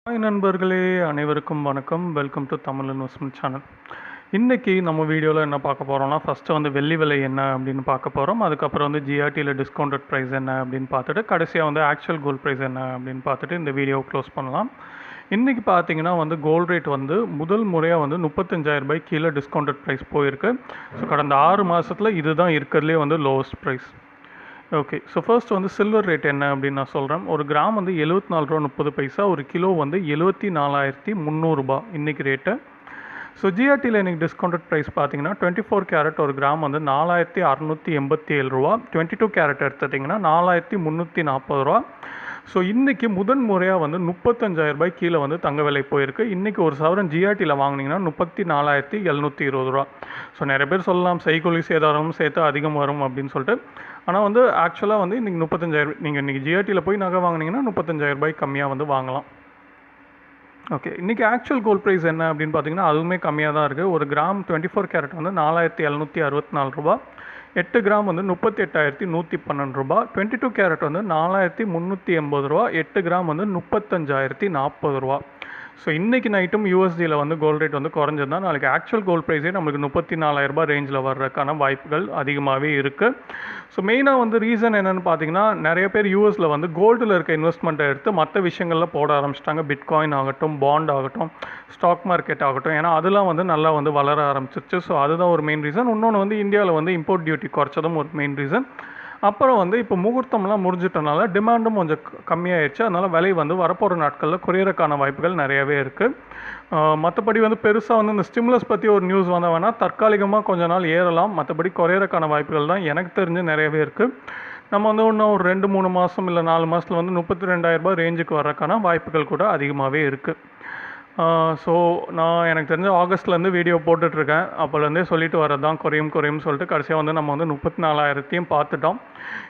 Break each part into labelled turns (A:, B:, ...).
A: Hi நண்பர்களே, அனைவருக்கும் வணக்கம். Welcome to Tamil investment channel. இன்றைக்கி நம்ம வீடியோவில் என்ன பார்க்க போகிறோம்னா, ஃபஸ்ட்டு வந்து வெள்ளி விலை என்ன அப்படின்னு பார்க்க போகிறோம். அதுக்கப்புறம் வந்து ஜிஆர்டியில் டிஸ்கவுண்டட் ப்ரைஸ் என்ன அப்படின்னு பார்த்துட்டு, கடைசியாக வந்து ஆக்சுவல் கோல்ட் ப்ரைஸ் என்ன அப்படின்னு பார்த்துட்டு இந்த வீடியோவை க்ளோஸ் பண்ணலாம். இன்றைக்கி பார்த்தீங்கன்னா வந்து கோல்ட் ரேட் வந்து முதல் முறையாக வந்து 35,000 கீழே டிஸ்கவுண்டட் ப்ரைஸ் போயிருக்கு. ஸோ கடந்த 6 மாதத்தில் இதுதான் இருக்கிறதுலே வந்து lowest price. Okay, so first வந்து சில்வர் ரேட் என்ன அப்படின்னு நான் சொல்கிறேன். ஒரு கிராம் வந்து 74 ரூபா 30 பைசா, ஒரு கிலோ வந்து 74,300 இன்றைக்கி ரேட்டு. ஸோ ஜிஆர்டியில் இன்றைக்கி டிஸ்கவுண்டட் ப்ரைஸ் பார்த்தீங்கன்னா 24 கேரட் ஒரு கிராம் வந்து 4,687 ரூபா, 22 கேரட் எடுத்துட்டிங்கன்னா 4,340 ஸோ இன்றைக்கி முதன் முறையாக வந்து 35,000 கீழே வந்து தங்க விலை போயிருக்கு. இன்றைக்கி ஒரு சவரன் ஜிஆர்டியில் வாங்கினீங்கன்னா 34,720 ஸோ நிறைய பேர் சொல்லலாம் செய்கூலி சேதாரமும் சேர்த்து அதிகம் வரும் அப்படின்னு சொல்லிட்டு. ஆனால் வந்து ஆக்சுவலாக வந்து இன்றைக்கி 35,000 நீங்கள் இன்றைக்கி ஜிஆர்டியில் போய் நகை வாங்கினீங்கன்னா 35,000 கம்மியாக வந்து வாங்கலாம். ஓகே, இன்றைக்கி ஆக்சுவல் கோல்ட் ப்ரைஸ் என்ன அப்படின்னு பார்த்தீங்கன்னா அதுவுமே கம்மியாக தான் இருக்குது. ஒரு கிராம் 24 கேரட் வந்து 4,764 ரூபா, 8 கிராம் வந்து 38,112 ரூபா, 22 கேரட் வந்து 4,380 ரூபா, 8 கிராம் வந்து 35,040 ரூபா. ஸோ இன்றைக்கி நைட்டும் யூஎஸ்டியில் வந்து கோல்ட் ரேட் வந்து குறைஞ்சது தான். நாளைக்கு ஆக்சுவல் கோல்ட் ப்ரைஸே நம்மளுக்கு 34,000 ரேஞ்சில் வர்றதுக்கான வாய்ப்புகள் அதிகமாகவே இருக்குது. ஸோ மெயினாக வந்து ரீசன் என்னென்னு பார்த்தீங்கன்னா, நிறைய பேர் யூஎஸில் வந்து கோல்டில் இருக்க இன்வெஸ்ட்மெண்ட்டை எடுத்து மற்ற விஷயங்களில் போட ஆரம்பிச்சிட்டாங்க. பிட்காயின் ஆகட்டும், பாண்ட் ஆகட்டும், ஸ்டாக் மார்க்கெட் ஆகட்டும். ஏன்னா அதெல்லாம் வந்து நல்லா வந்து வளர ஆரம்பிச்சிருச்சு. ஸோ அதுதான் ஒரு மெயின் ரீசன். இன்னொன்று வந்து இந்தியாவில் வந்து இம்போர்ட் டியூட்டி குறைச்சதும் ஒரு மெயின் ரீசன். அப்புறம் வந்து இப்போ முகூர்த்தம்லாம் முடிஞ்சிட்டனால டிமாண்டும் கொஞ்சம் கம்மியாயிடுச்சு. அதனால் விலை வந்து வரப்போகிற நாட்களில் குறையிறக்கான வாய்ப்புகள் நிறையவே இருக்குது. மற்றபடி வந்து பெருசாக வந்து இந்த ஸ்டிமுலஸ் பற்றி ஒரு நியூஸ் வந்தால் வேணால் தற்காலிகமாக கொஞ்ச நாள் ஏறலாம். மற்றபடி குறையிறக்கான வாய்ப்புகள் தான் எனக்கு தெரிஞ்சு நிறையவே இருக்குது. நம்ம வந்து இன்னும் ஒரு 2-3 மாதம் இல்லை 4 மாதத்தில் வந்து 32,000 ரேஞ்சுக்கு வர்றதுக்கான வாய்ப்புகள் கூட அதிகமாகவே இருக்குது. ஸோ நான் எனக்கு தெரிஞ்ச ஆகஸ்ட்லேருந்து வீடியோ போட்டுட்ருக்கேன். அப்போலேருந்தே சொல்லிட்டு வரது தான் குறையும்னு சொல்லிட்டு கடைசியாக வந்து நம்ம வந்து 34,000 பார்த்துட்டோம்.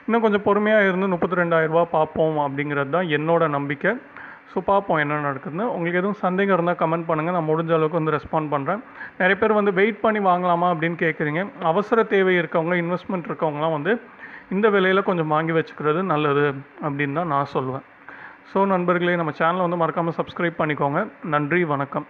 A: இன்னும் கொஞ்சம் பொறுமையாக இருந்து 32,000 பார்ப்போம் அப்படிங்கிறது தான் என்னோடய நம்பிக்கை. ஸோ பார்ப்போம் என்ன நடக்குதுன்னு. உங்களுக்கு எதுவும் சந்தேகம் இருந்தால் கமெண்ட் பண்ணுங்கள். நான் முடிஞ்ச அளவுக்கு வந்து ரெஸ்பாண்ட் பண்ணுறேன். நிறைய பேர் வந்து வெயிட் பண்ணி வாங்கலாமா அப்படின்னு கேட்குறீங்க. அவசர தேவை இருக்கவங்க, இன்வெஸ்ட்மெண்ட் இருக்கவங்களாம் வந்து இந்த விலையில் கொஞ்சம் வாங்கி வச்சுக்கிறது நல்லது அப்படின்னு தான் நான் சொல்லுவேன். ஸோ நண்பர்களே, நம்ம சேனலை வந்து மறக்காமல் சப்ஸ்கிரைப் பண்ணிக்கோங்க. நன்றி, வணக்கம்.